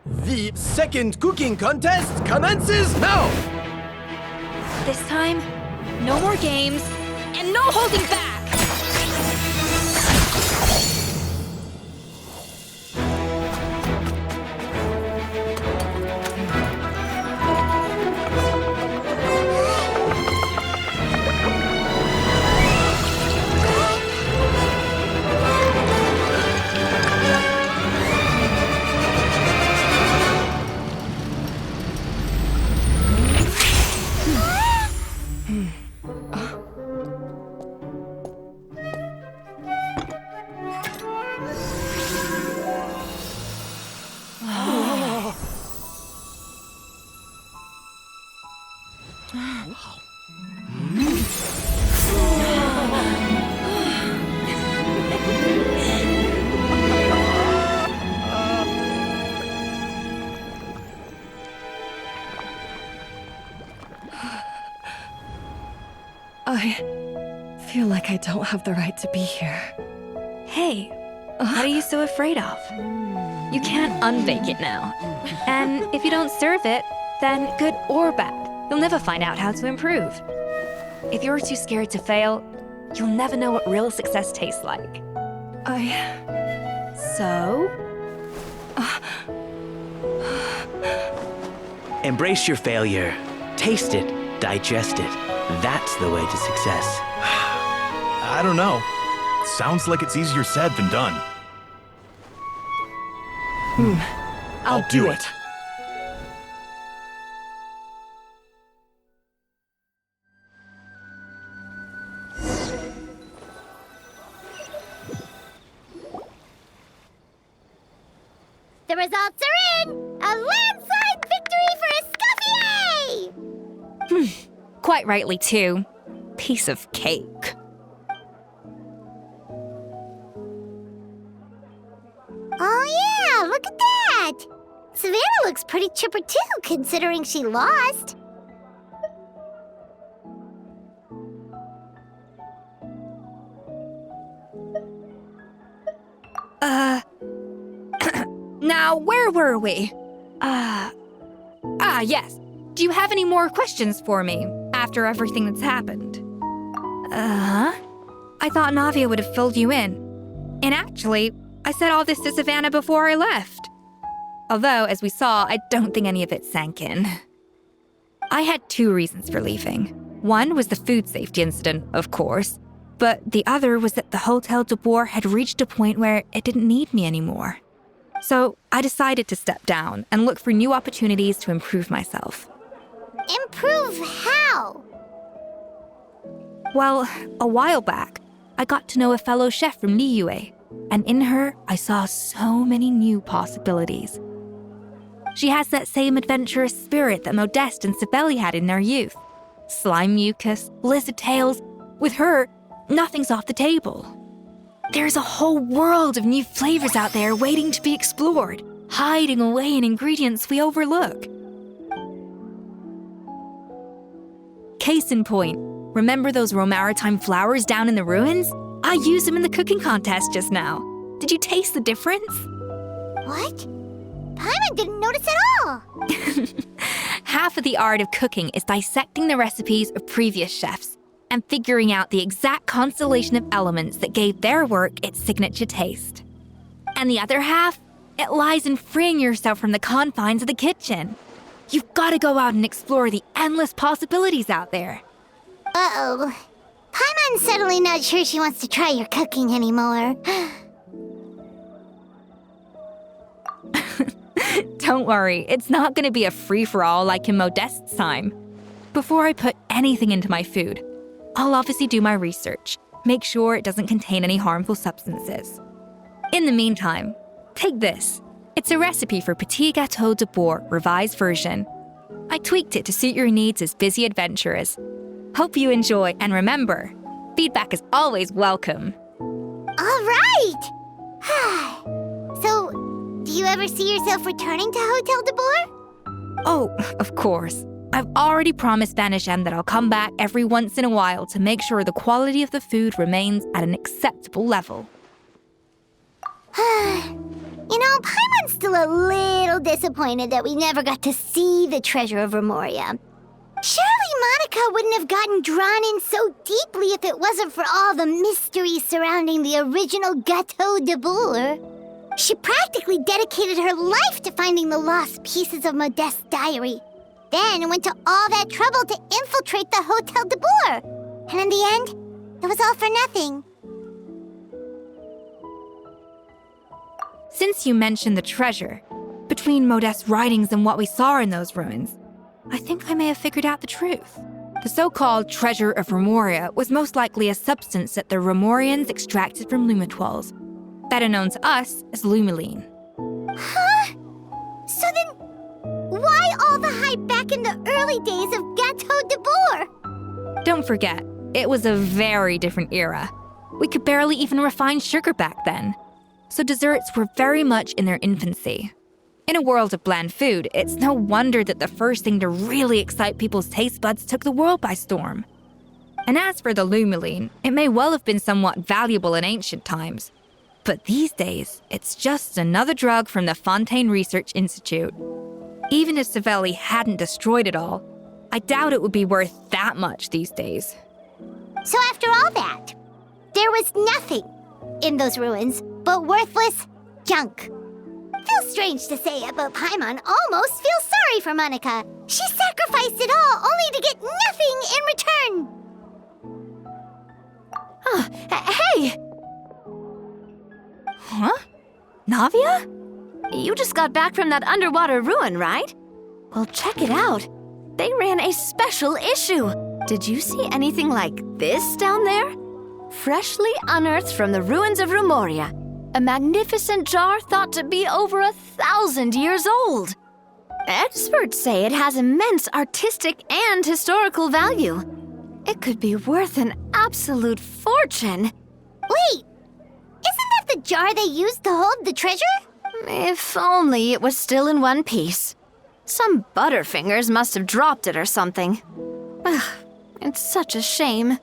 The second cooking contest commences now! This time, no more games, and no holding back! I feel like I don't have the right to be here. Hey, what are you so afraid of? You can't unbake it now. And if you don't serve it, then good or bad, you'll never find out how to improve. If you're too scared to fail, you'll never know what real success tastes like. So? Embrace your failure. Taste it. Digest it. That's the way to success. I don't know. Sounds like it's easier said than done. I'll do it. The results are in! A landslide victory for Escoffier! Quite rightly, too. Piece of cake. Oh yeah, look at that! Savannah looks pretty chipper too, considering she lost. Now, where were we? Yes. Do you have any more questions for me after everything that's happened? I thought Navia would have filled you in. And actually, I said all this to Savannah before I left. Although, as we saw, I don't think any of it sank in. I had two reasons for leaving. One was the food safety incident, of course, but the other was that the Hotel de Boer had reached a point where it didn't need me anymore. So I decided to step down and look for new opportunities to improve myself. Improve how? Well, a while back, I got to know a fellow chef from Liyue, and in her, I saw so many new possibilities. She has that same adventurous spirit that Modeste and Sibeli had in their youth. Slime mucus, lizard tails. With her, nothing's off the table. There's a whole world of new flavors out there waiting to be explored, hiding away in ingredients we overlook. Case in point, remember those Romaritime flowers down in the ruins? I used them in the cooking contest just now. Did you taste the difference? What? Paimon didn't notice at all! Half of the art of cooking is dissecting the recipes of previous chefs and figuring out the exact constellation of elements that gave their work its signature taste. And the other half, it lies in freeing yourself from the confines of the kitchen. You've got to go out and explore the endless possibilities out there. Uh-oh. Paimon's suddenly not sure she wants to try your cooking anymore. Don't worry, it's not going to be a free-for-all like in Modeste's time. Before I put anything into my food, I'll obviously do my research, make sure it doesn't contain any harmful substances. In the meantime, take this. It's a recipe for Petit Gâteau de Boer revised version. I tweaked it to suit your needs as busy adventurers. Hope you enjoy, and remember, feedback is always welcome. All right! So, do you ever see yourself returning to Hotel de Boer? Oh, of course. I've already promised Vanishem that I'll come back every once in a while to make sure the quality of the food remains at an acceptable level. You know, Paimon's still feel a little disappointed that we never got to see the treasure of Remoria. Surely Monica wouldn't have gotten drawn in so deeply if it wasn't for all the mystery surrounding the original Gâteau de Bourg. She practically dedicated her life to finding the lost pieces of Modeste's diary. Then went to all that trouble to infiltrate the Hotel de Bourg. And in the end, it was all for nothing. Since you mentioned the treasure, between Modeste's writings and what we saw in those ruins, I think I may have figured out the truth. The so-called treasure of Remoria was most likely a substance that the Remorians extracted from lumitoids, better known to us as lumiline. Huh? So then, why all the hype back in the early days of Gâteau de Bourg? Don't forget, it was a very different era. We could barely even refine sugar back then. So desserts were very much in their infancy. In a world of bland food, it's no wonder that the first thing to really excite people's taste buds took the world by storm. And as for the lumiline, it may well have been somewhat valuable in ancient times. But these days, it's just another drug from the Fontaine Research Institute. Even if Savelli hadn't destroyed it all, I doubt it would be worth that much these days. So after all that, there was nothing in those ruins but worthless junk. Feels strange to say it, but Paimon almost feels sorry for Monica. She sacrificed it all only to get nothing in return. Hey! Huh? Navia? You just got back from that underwater ruin, right? Well, check it out. They ran a special issue. Did you see anything like this down there? Freshly unearthed from the ruins of Remoria. A magnificent jar thought to be over 1,000 years old. Experts say it has immense artistic and historical value. It could be worth an absolute fortune. Wait, isn't that the jar they used to hold the treasure? If only it was still in one piece. Some butterfingers must have dropped it or something. Ugh, it's such a shame.